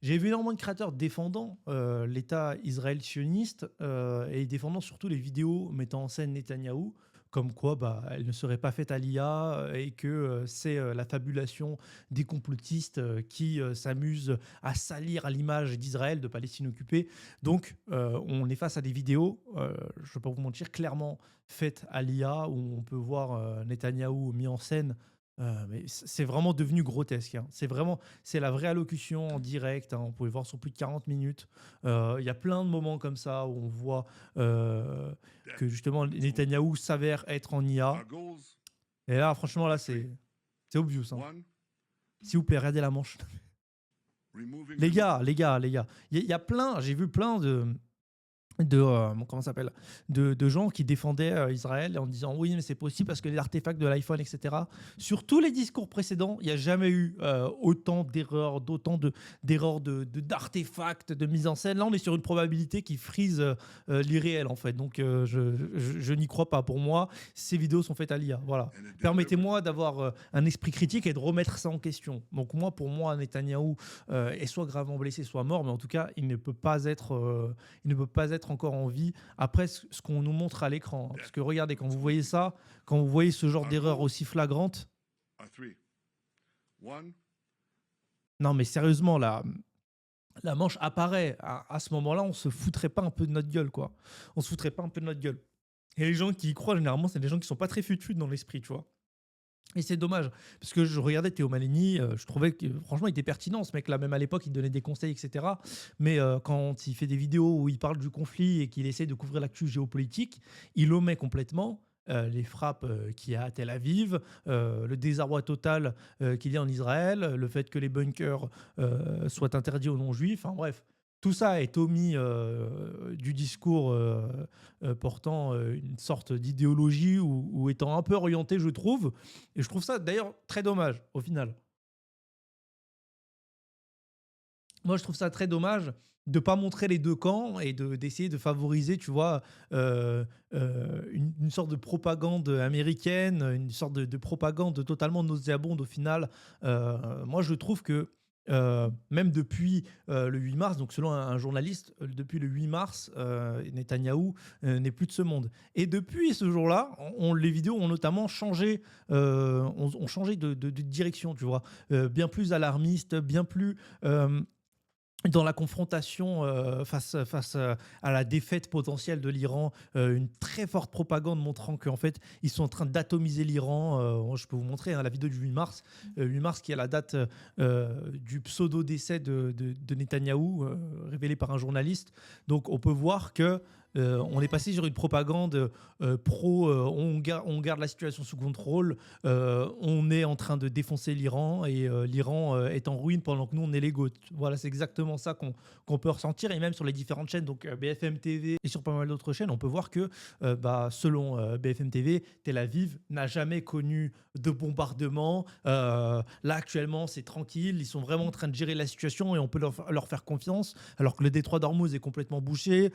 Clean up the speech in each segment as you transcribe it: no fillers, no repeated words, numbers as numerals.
J'ai vu énormément de créateurs défendant l'État Israël sioniste et défendant surtout les vidéos mettant en scène Netanyahou, comme quoi bah, elle ne serait pas faite à l'IA et que c'est la fabulation des complotistes qui s'amusent à salir à l'image d'Israël, de Palestine occupée. Donc on est face à des vidéos, je ne vais pas vous mentir, clairement faites à l'IA, où on peut voir Netanyahou mis en scène. Mais c'est vraiment devenu grotesque, hein. C'est la vraie allocution en direct, hein. On pouvait voir sur plus de 40 minutes. Il y a plein de moments comme ça où on voit euh, que justement Netanyahou s'avère être en IA. Et là, franchement, là, c'est obvious, hein. S'il vous plaît, regardez la manche. Les gars, il y a plein, j'ai vu plein comment ça s'appelle, de gens qui défendaient Israël en disant oui mais c'est possible parce que les artefacts de l'iPhone, etc. Sur tous les discours précédents, il n'y a jamais eu autant d'erreurs, d'erreurs d'artefacts, de mise en scène. Là on est sur une probabilité qui frise l'irréel en fait, donc je n'y crois pas. Pour moi ces vidéos sont faites à l'IA, voilà. Permettez-moi d'avoir un esprit critique et de remettre ça en question. Donc moi, pour moi, Netanyahou est soit gravement blessé, soit mort, mais en tout cas il ne peut pas être encore en vie après ce qu'on nous montre à l'écran, hein. Parce que regardez, quand vous voyez ça, quand vous voyez ce genre d'erreur aussi flagrante, non mais sérieusement, la manche apparaît. À ce moment-là, on se foutrait pas un peu de notre gueule, quoi. On se foutrait pas un peu de notre gueule. Et les gens qui y croient, généralement, c'est des gens qui sont pas très fut dans l'esprit, tu vois. Et c'est dommage, parce que je regardais Théo Maleni, je trouvais que franchement il était pertinent ce mec-là, même à l'époque il donnait des conseils, etc. Mais quand il fait des vidéos où il parle du conflit et qu'il essaie de couvrir l'actu géopolitique, il omet complètement les frappes qu'il y a à Tel Aviv, le désarroi total qu'il y a en Israël, le fait que les bunkers soient interdits aux non-juifs, enfin bref. Tout ça est omis du discours portant une sorte d'idéologie ou étant un peu orienté, je trouve. Et je trouve ça d'ailleurs très dommage au final. Moi, je trouve ça très dommage de ne pas montrer les deux camps et d'essayer de favoriser, tu vois, une sorte de propagande américaine, une sorte de propagande totalement nauséabonde au final. Moi, je trouve que même depuis le 8 mars, donc selon un journaliste, depuis le 8 mars, Netanyahou n'est plus de ce monde. Et depuis ce jour-là, les vidéos ont notamment changé, ont changé de direction, tu vois, bien plus alarmiste, bien plus dans la confrontation face à la défaite potentielle de l'Iran, une très forte propagande montrant qu'en fait, ils sont en train d'atomiser l'Iran. Je peux vous montrer hein, la vidéo du 8 mars. 8 mars qui est la date du pseudo-décès de Netanyahou, révélé par un journaliste. Donc on peut voir que on est passé sur une propagande pro, on garde la situation sous contrôle, on est en train de défoncer l'Iran et l'Iran est en ruine pendant que nous on est les GOAT. Voilà, c'est exactement ça qu'on peut ressentir et même sur les différentes chaînes, donc BFM TV et sur pas mal d'autres chaînes, on peut voir que selon BFM TV, Tel Aviv n'a jamais connu de bombardement. Là actuellement c'est tranquille, ils sont vraiment en train de gérer la situation et on peut leur faire confiance alors que le détroit d'Ormuz est complètement bouché.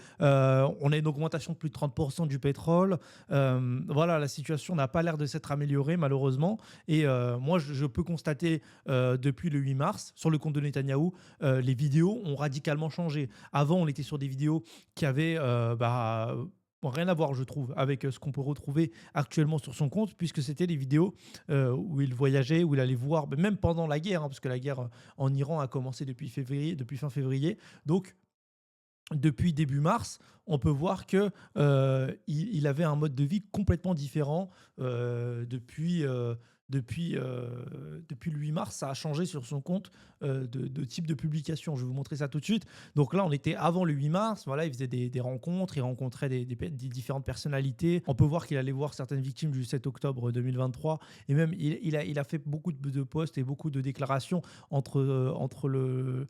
On a une augmentation de plus de 30% du pétrole. Voilà, la situation n'a pas l'air de s'être améliorée malheureusement. Et moi, je peux constater depuis le 8 mars, sur le compte de Netanyahou, les vidéos ont radicalement changé. Avant, on était sur des vidéos qui avaient rien à voir, je trouve, avec ce qu'on peut retrouver actuellement sur son compte, puisque c'était des vidéos où il voyageait, où il allait voir, même pendant la guerre, hein, parce que la guerre en Iran a commencé depuis février, depuis fin février. Donc, depuis début mars, on peut voir que il avait un mode de vie complètement différent depuis le 8 mars. Ça a changé sur son compte de type de publication. Je vais vous montrer ça tout de suite. Donc là, on était avant le 8 mars. Voilà, il faisait des rencontres, il rencontrait des différentes personnalités. On peut voir qu'il allait voir certaines victimes du 7 octobre 2023. Et même, il a fait beaucoup de posts et beaucoup de déclarations entre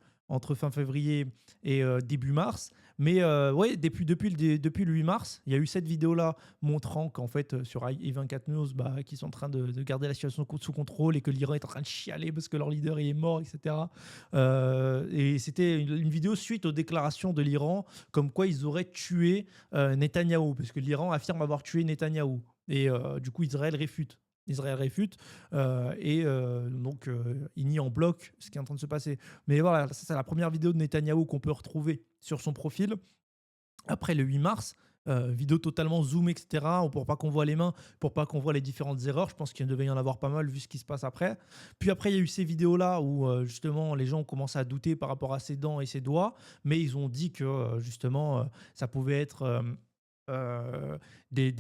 fin février et début mars. Mais ouais, depuis le 8 mars, il y a eu cette vidéo-là montrant qu'en fait, sur i24 News, qu'ils sont en train de garder la situation sous contrôle et que l'Iran est en train de chialer parce que leur leader est mort, etc. Et c'était une vidéo suite aux déclarations de l'Iran, comme quoi ils auraient tué Netanyahou, parce que l'Iran affirme avoir tué Netanyahou. Et du coup, Israël réfute. Israël réfute, donc il nie en bloc ce qui est en train de se passer. Mais voilà, ça c'est la première vidéo de Netanyahou qu'on peut retrouver sur son profil. Après le 8 mars, vidéo totalement zoom, et cetera, pour pas qu'on voit les mains, pour pas qu'on voit les différentes erreurs. Je pense qu'il devait y en avoir pas mal vu ce qui se passe après. Puis après, il y a eu ces vidéos-là où justement les gens ont commencé à douter par rapport à ses dents et ses doigts, mais ils ont dit que justement ça pouvait être des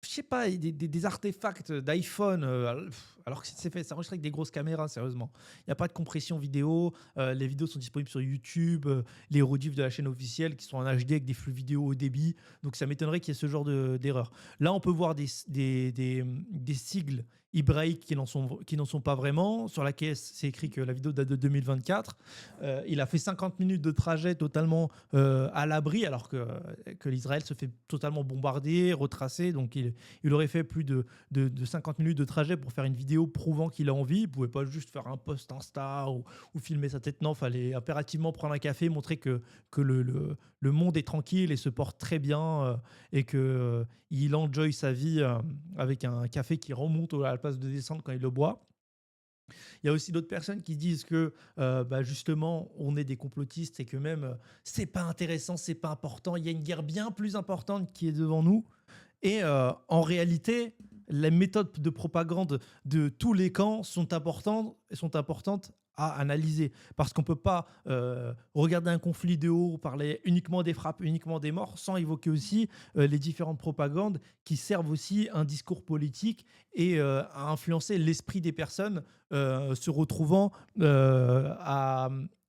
je sais pas, des artefacts d'iPhone, alors que c'est fait, c'est enregistré avec des grosses caméras, sérieusement. Il y a pas de compression vidéo, les vidéos sont disponibles sur YouTube, les rediffs de la chaîne officielle qui sont en HD avec des flux vidéo haut débit, donc ça m'étonnerait qu'il y ait ce genre d'erreur. Là, on peut voir des sigles hébraïques qui n'en sont pas vraiment. Sur la caisse, c'est écrit que la vidéo date de 2024. Il a fait 50 minutes de trajet totalement à l'abri, alors que l'Israël se fait totalement bombarder, retracer. Donc, il aurait fait plus de 50 minutes de trajet pour faire une vidéo prouvant qu'il a envie. Il ne pouvait pas juste faire un post Insta ou filmer sa tête. Non, il fallait impérativement prendre un café, montrer que le monde est tranquille et se porte très bien et qu'il enjoy sa vie avec un café qui remonte à la place de descendre quand il le boit. Il y a aussi d'autres personnes qui disent que justement on est des complotistes et que même c'est pas intéressant, c'est pas important, il y a une guerre bien plus importante qui est devant nous. Et en réalité, les méthodes de propagande de tous les camps sont importantes à analyser. Parce qu'on ne peut pas regarder un conflit de haut, parler uniquement des frappes, uniquement des morts, sans évoquer aussi les différentes propagandes qui servent aussi un discours politique et à influencer l'esprit des personnes se retrouvant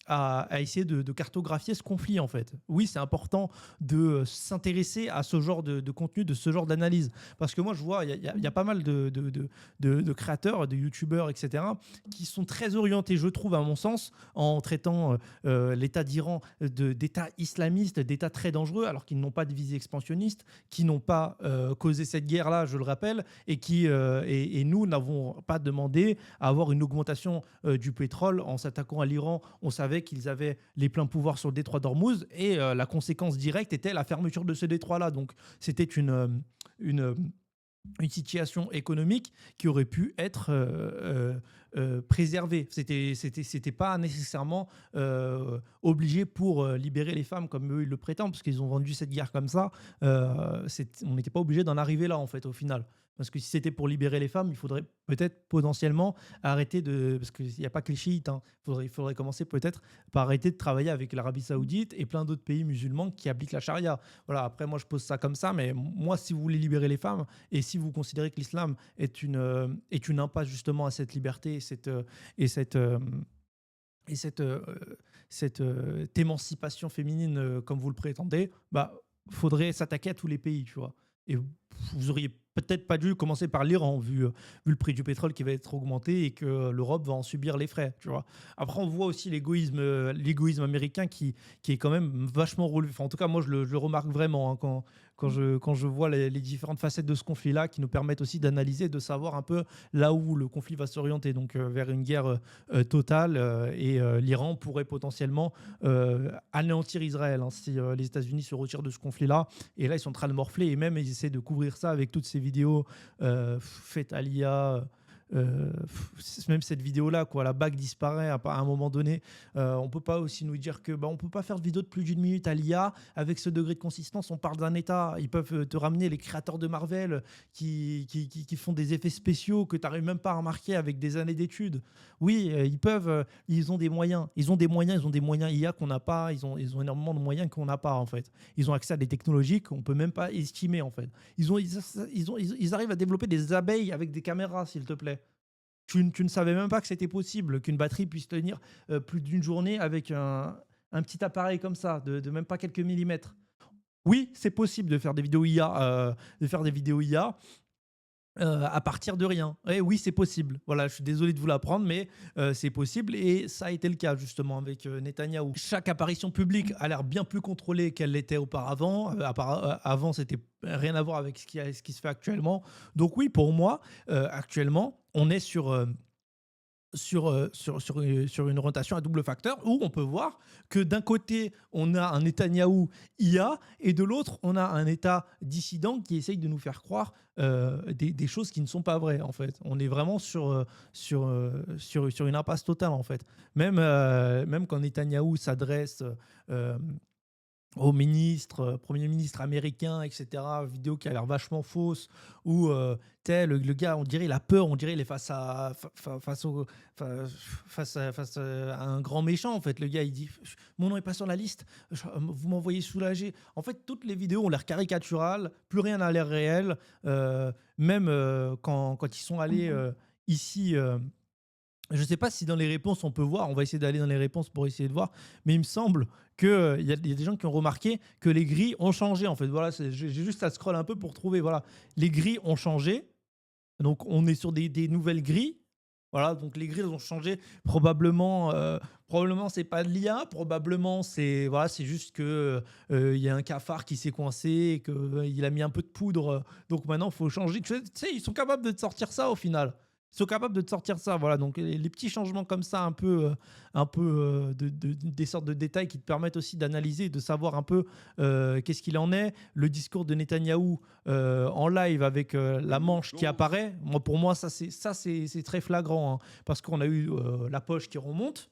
à essayer de cartographier ce conflit en fait. Oui, c'est important de s'intéresser à ce genre de contenu, de ce genre d'analyse. Parce que moi, je vois, il y a pas mal de créateurs, de youtubeurs, etc., qui sont très orientés, je trouve, à mon sens, en traitant l'État d'Iran d'État islamiste, d'État très dangereux, alors qu'ils n'ont pas de visée expansionniste, qui n'ont pas causé cette guerre-là, je le rappelle, et nous n'avons pas demandé à avoir une augmentation du pétrole en s'attaquant à l'Iran. On savait qu'ils avaient les pleins pouvoirs sur le détroit d'Ormuz et la conséquence directe était la fermeture de ce détroit-là. Donc c'était une, une situation économique qui aurait pu être préservée. C'était pas nécessairement obligé pour libérer les femmes comme eux ils le prétendent, parce qu'ils ont vendu cette guerre comme ça. On n'était pas obligé d'en arriver là en fait au final. Parce que si c'était pour libérer les femmes, il faudrait peut-être potentiellement arrêter de... Parce qu'il n'y a pas que les chiites. Hein. Il faudrait commencer peut-être par arrêter de travailler avec l'Arabie Saoudite et plein d'autres pays musulmans qui appliquent la charia. Voilà, après, moi, je pose ça comme ça. Mais moi, si vous voulez libérer les femmes et si vous considérez que l'islam est une impasse justement à cette liberté et cette émancipation féminine comme vous le prétendez, bah, faudrait s'attaquer à tous les pays, tu vois. Et vous auriez peut-être pas dû commencer par l'Iran, vu le prix du pétrole qui va être augmenté et que l'Europe va en subir les frais, tu vois. Après, on voit aussi l'égoïsme américain qui est quand même vachement relevé. Enfin, en tout cas, moi, je le remarque vraiment hein, quand je vois les différentes facettes de ce conflit-là qui nous permettent aussi d'analyser, de savoir un peu là où le conflit va s'orienter, donc vers une guerre totale et l'Iran pourrait potentiellement anéantir Israël hein, si les États-Unis se retirent de ce conflit-là. Et là, ils sont en train de morfler et même ils essaient de couvrir ça avec toutes ces vidéos faites à l'IA. Même cette vidéo-là, quoi, la bague disparaît à un moment donné. On peut pas aussi nous dire que on peut pas faire de vidéo de plus d'une minute à l'IA avec ce degré de consistance. On parle d'un État. Ils peuvent te ramener les créateurs de Marvel qui font des effets spéciaux que tu n'arrives même pas à remarquer avec des années d'études. Oui, ils peuvent. Ils ont des moyens. Ils ont des moyens IA qu'on n'a pas. Ils ont énormément de moyens qu'on n'a pas en fait. Ils ont accès à des technologies qu'on peut même pas estimer en fait. Ils arrivent à développer des abeilles avec des caméras, s'il te plaît. Tu ne savais même pas que c'était possible qu'une batterie puisse tenir plus d'une journée avec un petit appareil comme ça, de même pas quelques millimètres. Oui, c'est possible de faire des vidéos IA, à partir de rien. Et oui, c'est possible. Voilà, je suis désolé de vous l'apprendre, mais c'est possible et ça a été le cas justement avec Netanyahou. Chaque apparition publique a l'air bien plus contrôlée qu'elle l'était auparavant. Avant, c'était rien à voir avec ce qui se fait actuellement. Donc oui, pour moi, actuellement, on est sur sur une rotation à double facteur où on peut voir que d'un côté, on a un Netanyahou IA et de l'autre, on a un État dissident qui essaye de nous faire croire des choses qui ne sont pas vraies, en fait. On est vraiment sur une impasse totale, en fait. Même quand Netanyahou s'adresse euh, au ministre, Premier ministre américain, etc. Vidéo qui a l'air vachement fausse, où le gars, on dirait, il a peur, on dirait, il est face à un grand méchant, en fait. Le gars, il dit, mon nom est pas sur la liste, vous m'envoyez soulagé. En fait, toutes les vidéos ont l'air caricaturales, plus rien n'a l'air réel. Même quand ils sont allés ici. Je ne sais pas si dans les réponses on peut voir, on va essayer d'aller dans les réponses pour essayer de voir, mais il me semble qu'il y a des gens qui ont remarqué que les grilles ont changé. En fait, voilà, j'ai juste à scroll un peu pour trouver. Voilà, les grilles ont changé. Donc on est sur des nouvelles grilles. Voilà, donc les grilles ont changé. Probablement c'est pas de l'IA. Probablement c'est juste que il y a un cafard qui s'est coincé et que il a mis un peu de poudre. Donc maintenant il faut changer. Tu sais, ils sont capables de te sortir ça au final. Ils sont capables de te sortir ça, voilà. Donc les petits changements comme ça, des sortes de détails qui te permettent aussi d'analyser, de savoir un peu qu'est-ce qu'il en est. Le discours de Netanyahou en live avec la manche qui apparaît. Pour moi, c'est très flagrant, hein, parce qu'on a eu la poche qui remonte.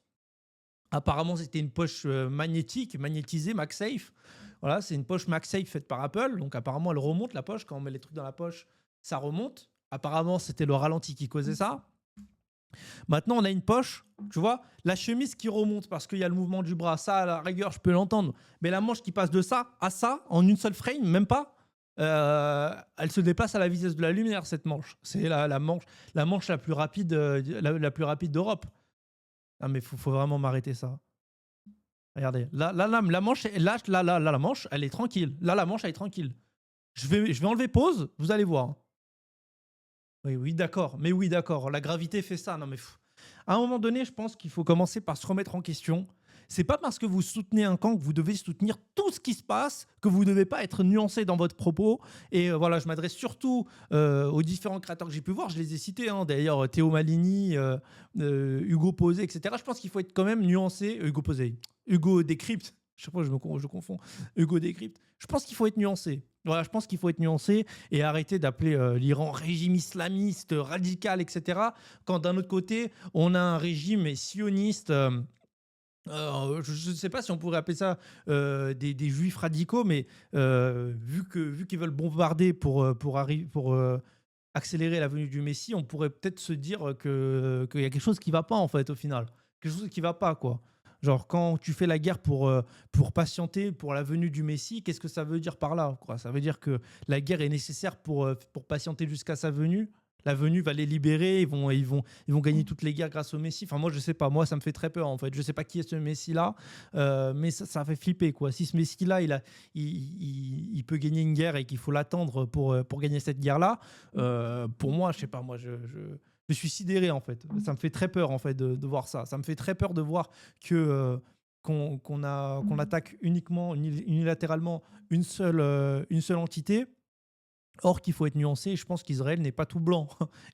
Apparemment, c'était une poche magnétique, magnétisée, MagSafe. Voilà, c'est une poche MagSafe faite par Apple. Donc apparemment, elle remonte la poche. Quand on met les trucs dans la poche, ça remonte. Apparemment, c'était le ralenti qui causait ça. Maintenant, on a une poche, tu vois, la chemise qui remonte parce qu'il y a le mouvement du bras. Ça, à la rigueur, je peux l'entendre. Mais la manche qui passe de ça à ça en une seule frame, même pas, elle se déplace à la vitesse de la lumière, cette manche. C'est la manche la plus rapide, la plus rapide d'Europe. Ah, mais faut vraiment m'arrêter ça. Regardez, la manche, la manche, elle est tranquille. Là, la manche, elle est tranquille. Je vais enlever pause, vous allez voir. Oui, oui, d'accord. Mais oui, d'accord. La gravité fait ça. Non, mais à un moment donné, je pense qu'il faut commencer par se remettre en question. C'est pas parce que vous soutenez un camp que vous devez soutenir tout ce qui se passe, que vous ne devez pas être nuancé dans votre propos. Et voilà, je m'adresse surtout aux différents créateurs que j'ai pu voir. Je les ai cités, hein, d'ailleurs, Théo Malini, Hugo Posé, etc. Je pense qu'il faut être quand même nuancé. Hugo Posé, Hugo Décrypte. Je sais pas, je confonds. Hugo Décrypte. Je pense qu'il faut être nuancé. Voilà, je pense qu'il faut être nuancé et arrêter d'appeler l'Iran régime islamiste, radical, etc. Quand d'un autre côté, on a un régime sioniste. Je ne sais pas si on pourrait appeler ça des juifs radicaux, mais vu qu'ils veulent bombarder pour accélérer la venue du Messie, on pourrait peut-être se dire qu'il y a quelque chose qui ne va pas, en fait, au final. Quelque chose qui ne va pas, quoi. Genre, quand tu fais la guerre pour patienter pour la venue du Messie, qu'est-ce que ça veut dire par là, quoi? Ça veut dire que la guerre est nécessaire pour patienter jusqu'à sa venue. La venue va les libérer, ils vont gagner toutes les guerres grâce au Messie. Enfin, moi, je sais pas. Moi, ça me fait très peur, en fait. Je sais pas qui est ce Messie-là, mais ça fait flipper, quoi. Si ce Messie-là, il peut gagner une guerre et qu'il faut l'attendre pour gagner cette guerre-là, pour moi, je sais pas. Moi, je suis sidéré, en fait. Ça me fait très peur, en fait, de voir ça. Ça me fait très peur de voir que qu'on attaque uniquement, unilatéralement une seule entité. Or qu'il faut être nuancé, je pense qu'Israël n'est pas tout blanc.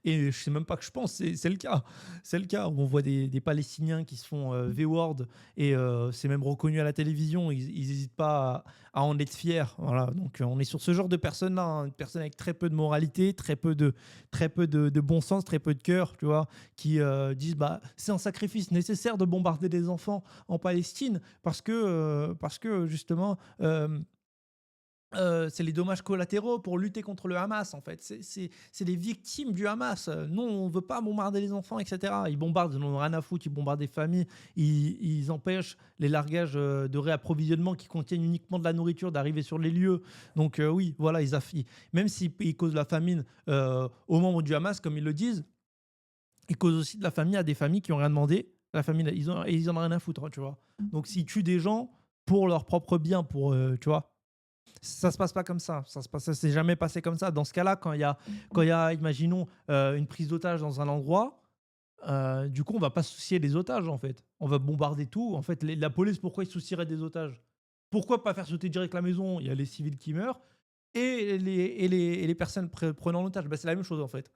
Et je sais même pas que je pense, c'est le cas. C'est le cas. On voit des Palestiniens qui se font V-word et c'est même reconnu à la télévision. Ils n'hésitent pas à en être fiers. Voilà. Donc on est sur ce genre de personnes-là, hein. Une personne avec très peu de moralité, très peu de bon sens, très peu de cœur, tu vois, qui disent bah, c'est un sacrifice nécessaire de bombarder des enfants en Palestine parce que justement. C'est les dommages collatéraux pour lutter contre le Hamas, en fait. C'est les victimes du Hamas. Non, on ne veut pas bombarder les enfants, etc. Ils bombardent, ils n'ont rien à foutre, ils bombardent des familles, ils empêchent les largages de réapprovisionnement qui contiennent uniquement de la nourriture d'arriver sur les lieux. Donc oui, voilà, même s'ils causent la famine aux membres du Hamas, comme ils le disent, ils causent aussi de la famine à des familles qui n'ont rien demandé. La famine, ils en ont rien à foutre, hein, tu vois. Donc s'ils tuent des gens pour leur propre bien, tu vois, ça se passe pas comme ça. Ça s'est jamais passé comme ça. Dans ce cas-là, quand il y a, imaginons, une prise d'otage dans un endroit, du coup, on va pas se soucier des otages, en fait. On va bombarder tout. En fait, la police, pourquoi ils se soucierait des otages? Pourquoi pas faire sauter direct la maison? Il y a les civils qui meurent et les personnes prenant l'otage. Bah, c'est la même chose, en fait.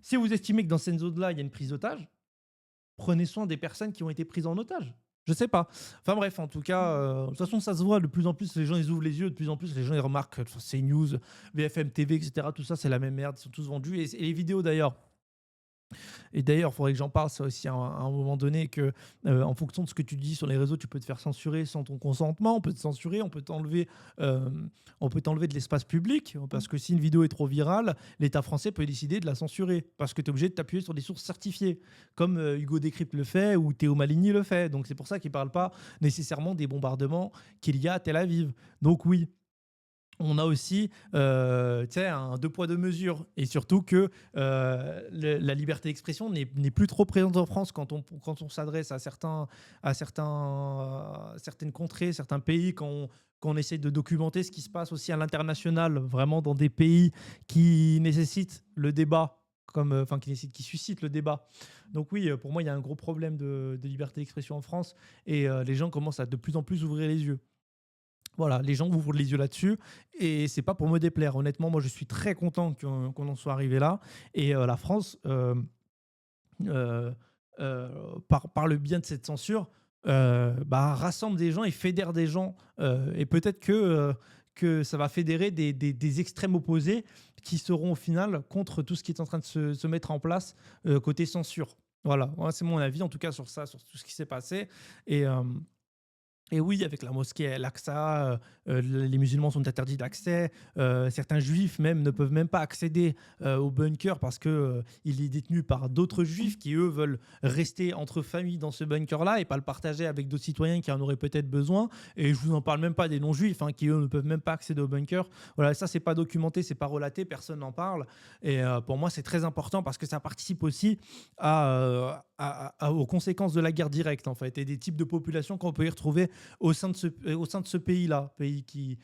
Si vous estimez que dans cette zone-là, il y a une prise d'otage, prenez soin des personnes qui ont été prises en otage. Je sais pas. Enfin bref, en tout cas, de toute façon, ça se voit de plus en plus, les gens, ils ouvrent les yeux, de plus en plus, les gens, ils remarquent, enfin, CNews, BFM TV, etc., tout ça, c'est la même merde, ils sont tous vendus. Et les vidéos d'ailleurs, et d'ailleurs, il faudrait que j'en parle ça aussi à un moment donné que, en fonction de ce que tu dis sur les réseaux, tu peux te faire censurer sans ton consentement, on peut te censurer, on peut t'enlever de l'espace public parce que si une vidéo est trop virale, l'État français peut décider de la censurer parce que tu es obligé de t'appuyer sur des sources certifiées comme, Hugo Décrypte le fait ou Théo Maligny le fait. Donc c'est pour ça qu'il ne parle pas nécessairement des bombardements qu'il y a à Tel Aviv. Donc oui, on a aussi, tu sais, un deux poids, deux mesures et surtout que, la liberté d'expression n'est plus trop présente en France quand on s'adresse certaines contrées, certains pays, quand on essaie de documenter ce qui se passe aussi à l'international, vraiment dans des pays qui nécessitent le débat comme, enfin qui suscitent le débat. Donc oui, pour moi, il y a un gros problème de liberté d'expression en France et les gens commencent à de plus en plus ouvrir les yeux. Voilà, les gens ouvrent les yeux là-dessus et c'est pas pour me déplaire. Honnêtement, moi, je suis très content qu'on en soit arrivé là et la France, heu par le bien de cette censure, bah, rassemble des gens et fédère des gens, et peut-être que ça va fédérer des extrêmes opposés qui seront au final contre tout ce qui est en train de se mettre en place, côté censure. Voilà, moi, c'est mon avis en tout cas sur ça, sur tout ce qui s'est passé et et oui, avec la mosquée Al-Aqsa, les musulmans sont interdits d'accès. Certains juifs même ne peuvent même pas accéder, au bunker parce que, il est détenu par d'autres juifs qui, eux, veulent rester entre familles dans ce bunker-là et pas le partager avec d'autres citoyens qui en auraient peut-être besoin. Et je vous en parle même pas des non-juifs, hein, qui, eux, ne peuvent même pas accéder au bunker. Voilà, ça, c'est pas documenté, c'est pas relaté, personne n'en parle. Et pour moi, c'est très important parce que ça participe aussi aux conséquences de la guerre directe, en fait, et des types de populations qu'on peut y retrouver au sein de ce pays-là, pays qui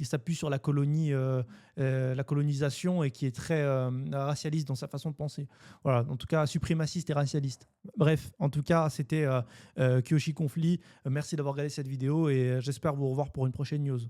s'appuie sur la colonisation et qui est très racialiste dans sa façon de penser. Voilà, en tout cas, suprémaciste et racialiste. Bref, en tout cas, c'était Kyoshi Conflit. Merci d'avoir regardé cette vidéo et j'espère vous revoir pour une prochaine news.